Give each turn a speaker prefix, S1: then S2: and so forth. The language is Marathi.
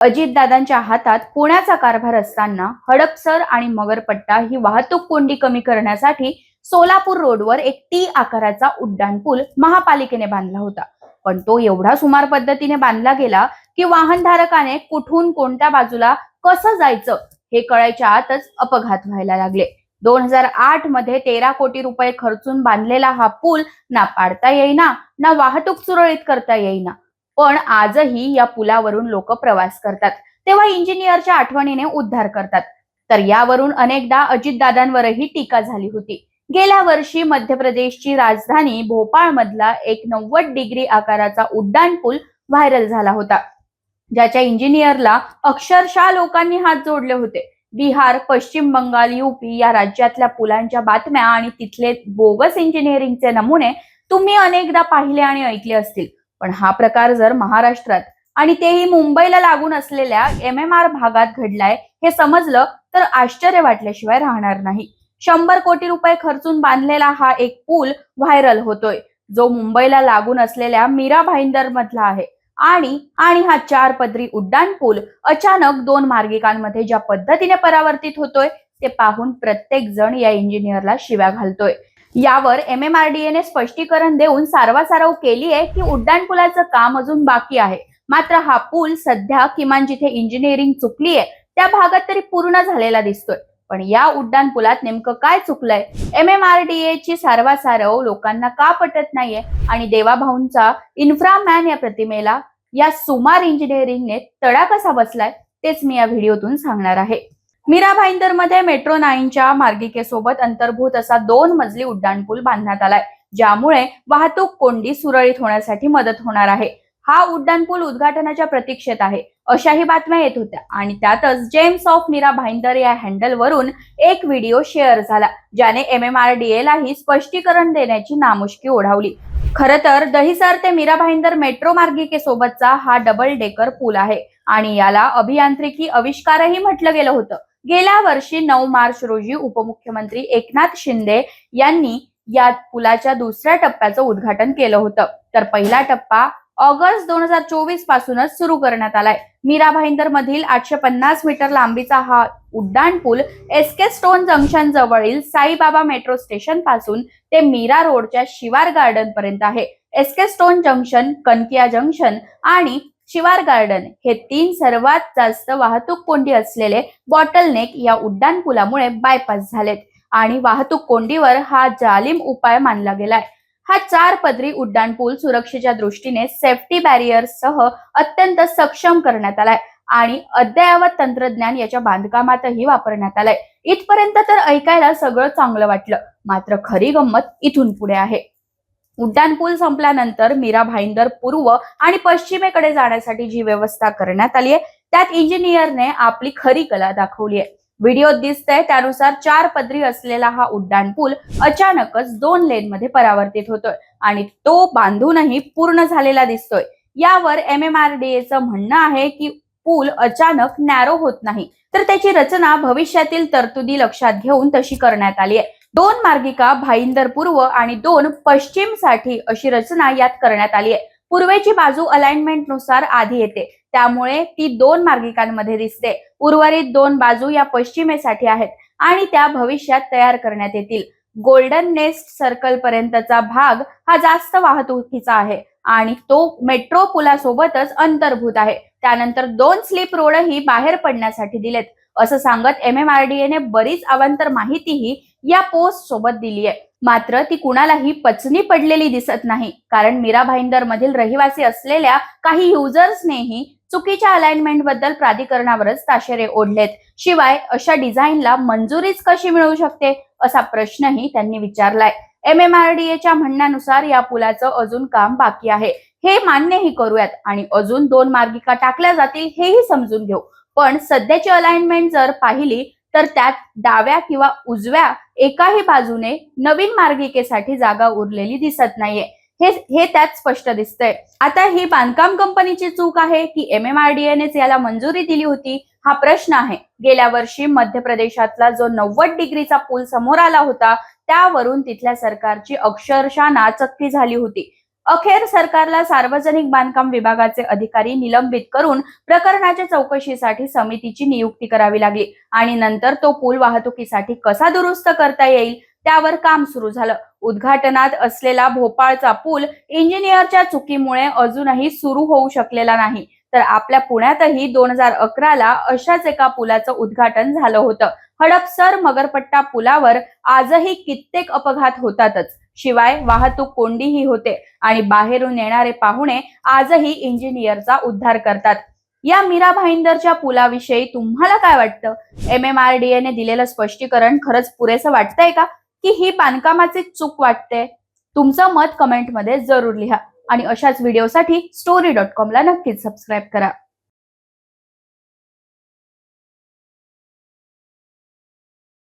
S1: अजितदादांच्या हातात पुण्याचा कारभार असताना हडपसर आणि मगरपट्टा ही वाहतूक कोंडी कमी करण्यासाठी सोलापूर रोडवर एक टी आकाराचा उड्डाणपूल महापालिकेने बांधला होता. पण तो एवढा सुमार पद्धतीने बांधला गेला की वाहनधारकाने कुठून कोणत्या बाजूला कसं जायचं हे कळायच्या आतच अपघात व्हायला लागले. 2008 मध्ये 13 कोटी रुपये खर्चून बांधलेला हा पूल ना पाडता येईना ना वाहतूक सुरळीत करता येईना. पण आजही या पुलावरून लोक प्रवास करतात तेव्हा इंजिनियरच्या आठवणीने उद्धार करतात. तर यावरून अनेकदा अजितदादांवरही टीका झाली होती. गेल्या वर्षी मध्य प्रदेशची राजधानी भोपाळ मधला एक 90 डिग्री आकाराचा उड्डाणपूल व्हायरल झाला होता, ज्याच्या इंजिनियरला अक्षरशः लोकांनी हात जोडले होते. बिहार, पश्चिम बंगाल, यूपी या राज्यातल्या पुलांच्या बातम्या आणि तिथले बोगस इंजिनिअरिंगचे नमुने तुम्ही अनेकदा पाहिले आणि ऐकले असतील. पण हा प्रकार जर महाराष्ट्रात आणि तेही मुंबईला लागून असलेल्या MMR भागात घडलाय हे समजलं तर आश्चर्य वाटल्याशिवाय राहणार नाही. 100 कोटी रुपये खर्चून बांधलेला हा एक पूल व्हायरल होतोय, जो मुंबईला लागून असलेल्या मीरा भाईंदर मधला आहे. आणि हा 4 पदरी उड्डाण पूल अचानक 2 मार्गिकांमध्ये ज्या पद्धतीने परावर्तित होतोय ते पाहून प्रत्येक जण या इंजिनियरला शिव्या घालतोय. यावर MMRDA ने स्पष्टीकरण देऊन सारवासारव केली आहे की उड्डाणपुलाचं काम अजून बाकी आहे. मात्र हा पूल सध्या किमान जिथे इंजिनिअरिंग चुकली आहे त्या भागात तरी पूर्ण झालेला दिसतोय. पण या उड्डाणपुलात नेमकं काय चुकलंय? MMRDA ची सारवासारव लोकांना का पटत नाहीये आणि देवाभाऊंचा इन्फ्रामॅन या प्रतिमेला या सुमार इंजिनिअरिंगने तडा कसा बसलाय तेच मी या व्हिडिओतून सांगणार आहे. मीरा भाईंदर मध्ये मेट्रो 9च्या मार्गिकेसोबत अंतर्भूत असा 2 मजली उड्डाणपूल बांधण्यात आलाय, ज्यामुळे वाहतूक कोंडी सुरळीत होण्यासाठी मदत होणार आहे. हा उड्डाणपूल उद्घाटनाच्या प्रतीक्षेत आहे अशाही बातम्या येत होत्या आणि त्यातच जेम्स ऑफ मीरा भाईंदर या हँडलवरून एक व्हिडिओ शेअर झाला, ज्याने MMRDA लाही स्पष्टीकरण देण्याची नामुष्की ओढावली. खरं तर दहिसर ते मीरा भाईंदर मेट्रो मार्गिकेसोबतचा हा डबल डेकर पूल आहे आणि याला अभियांत्रिकी आविष्कारही म्हटलं गेलं होतं. गेल्या वर्षी 9 मार्च रोजी उपमुख्यमंत्री एकनाथ शिंदे यांनी या पुलाच्या दुसऱ्या टप्प्याचं उद्घाटन केलं होतं. तर पहिला टप्पा ऑगस्ट 2024 पासूनच सुरू करण्यात आलाय. मीरा भाईंदर मधील 850 मीटर लांबीचा हा उड्डाण पूल SK स्टोन जंक्शन जवळील साईबाबा मेट्रो स्टेशन पासून ते मीरा रोडच्या शिवार गार्डन पर्यंत आहे. SK stone junction, Kanakia junction आणि शिवार गार्डन हे 3 सर्वात जास्त वाहतूक कोंडी असलेले बॉटलनेक या उड्डाण पुलामुळे बायपास झालेत आणि वाहतूक कोंडीवर हा जालिम उपाय मानला गेलाय. हा 4 पदरी उड्डाण पूल सुरक्षेच्या दृष्टीने सेफ्टी बॅरियर्ससह अत्यंत सक्षम करण्यात आलाय आणि अद्ययावत तंत्रज्ञान याच्या बांधकामातही वापरण्यात आलंय. इथपर्यंत तर ऐकायला सगळं चांगलं वाटलं, मात्र खरी गंमत इथून पुढे आहे. उड्डाण पूल संपल्यानंतर मीरा भाईंदर पूर्व आणि पश्चिमेकडे जाण्यासाठी जी व्यवस्था करण्यात आली आहे त्यात इंजिनियरने आपली खरी कला दाखवली आहे. व्हिडिओत दिसतंय त्यानुसार 4 पदरी असलेला हा उड्डाण पूल अचानकच 2 लेनमध्ये परावर्तित होतोय आणि तो बांधूनही पूर्ण झालेला दिसतोय. यावर MMRDAचं म्हणणं आहे की पूल अचानक नॅरो होत नाही, तर त्याची रचना भविष्यातील तरतुदी लक्षात घेऊन तशी करण्यात आली आहे. 2 मार्गिका भाईंदर पूर्व आणि 2 पश्चिम साठी अशी रचना यात करण्यात आली आहे. पूर्वेची बाजू अलाइनमेंट नुसार आधी येते, त्यामुळे ती 2 मार्गिकांमध्ये दिसते. उर्वरित 2 बाजू या पश्चिमेसाठी आहेत आणि त्या भविष्यात तयार करण्यात येतील. गोल्डन नेस्ट सर्कल पर्यंतचा भाग हा जास्त वाहतुकीचा आहे आणि तो मेट्रो पुलासोबतच अंतर्भूत आहे. त्यानंतर 2 स्लीप रोडही बाहेर पडण्यासाठी दिलेत असं सांगत MMRDA ने बरीच अवांतर माहितीही या पोस्ट सोबत दिली आहे. मात्र ती कुणालाही पचनी पडलेली दिसत नाही, कारण मीरा भाईंदर मधील रहिवासी असलेल्या काही युजर्सनेही चुकीच्या अलाइनमेंट बद्दल प्राधिकरणावरच ताशेरे ओढलेत. शिवाय अशा डिझाईनला मंजुरीच कशी मिळू शकते असा प्रश्नही त्यांनी विचारलाय. MMRDAच्या म्हणण्यानुसार या पुलाचं अजून काम बाकी आहे हे मान्यही करूयात आणि अजून 2 मार्गिका टाकल्या जातील हेही समजून घेऊ. पण सध्याची अलाइनमेंट जर पाहिली तर त्यात डाव्या किंवा उजव्या एकाही बाजूने नवीन मार्गिकेसाठी जागा उरलेली दिसत नाहीये हे त्यात स्पष्ट दिसतंय. आता ही बांधकाम कंपनीची चूक आहे की MMRDA नेच याला मंजुरी दिली होती हा प्रश्न आहे. गेल्या वर्षी मध्य प्रदेशातला जो 90 डिग्रीचा पूल समोर आला होता त्यावरून तिथल्या सरकारची अक्षरशः नाचक्की झाली होती. अखेर सरकारला सार्वजनिक बांधकाम विभागाचे अधिकारी निलंबित करून प्रकरणाच्या चौकशीसाठी समितीची नियुक्ती करावी लागली आणि नंतर तो पूल वाहतुकीसाठी कसा दुरुस्त करता येईल त्यावर काम सुरू झालं. उद्घाटनात असलेला भोपाळचा पूल इंजिनियरच्या चुकीमुळे अजूनही सुरू होऊ शकलेला नाही. तर आपल्या पुण्यातही 2011ला अशाच एका पुलाचं उद्घाटन झालं होतं. हडपसर मगरपट्टा पुलावर आजही कित्येक अपघात होतातच. शिवाय वाहतूक कोंडीही होते आणि बाहेरून येणारे पाहुणे आजही इंजिनियरचा उद्धार करतात. या मीरा भाईंदरच्या पुलाविषयी तुम्हाला काय वाटतं? MMRDA ने दिलेलं स्पष्टीकरण खरंच पुरेसं वाटतंय का, की ही बांधकामाची चूक वाटते? तुमचं मत कमेंटमध्ये जरूर लिहा आणि अशाच व्हिडिओसाठी story.com ला नक्कीच सबस्क्राईब करा.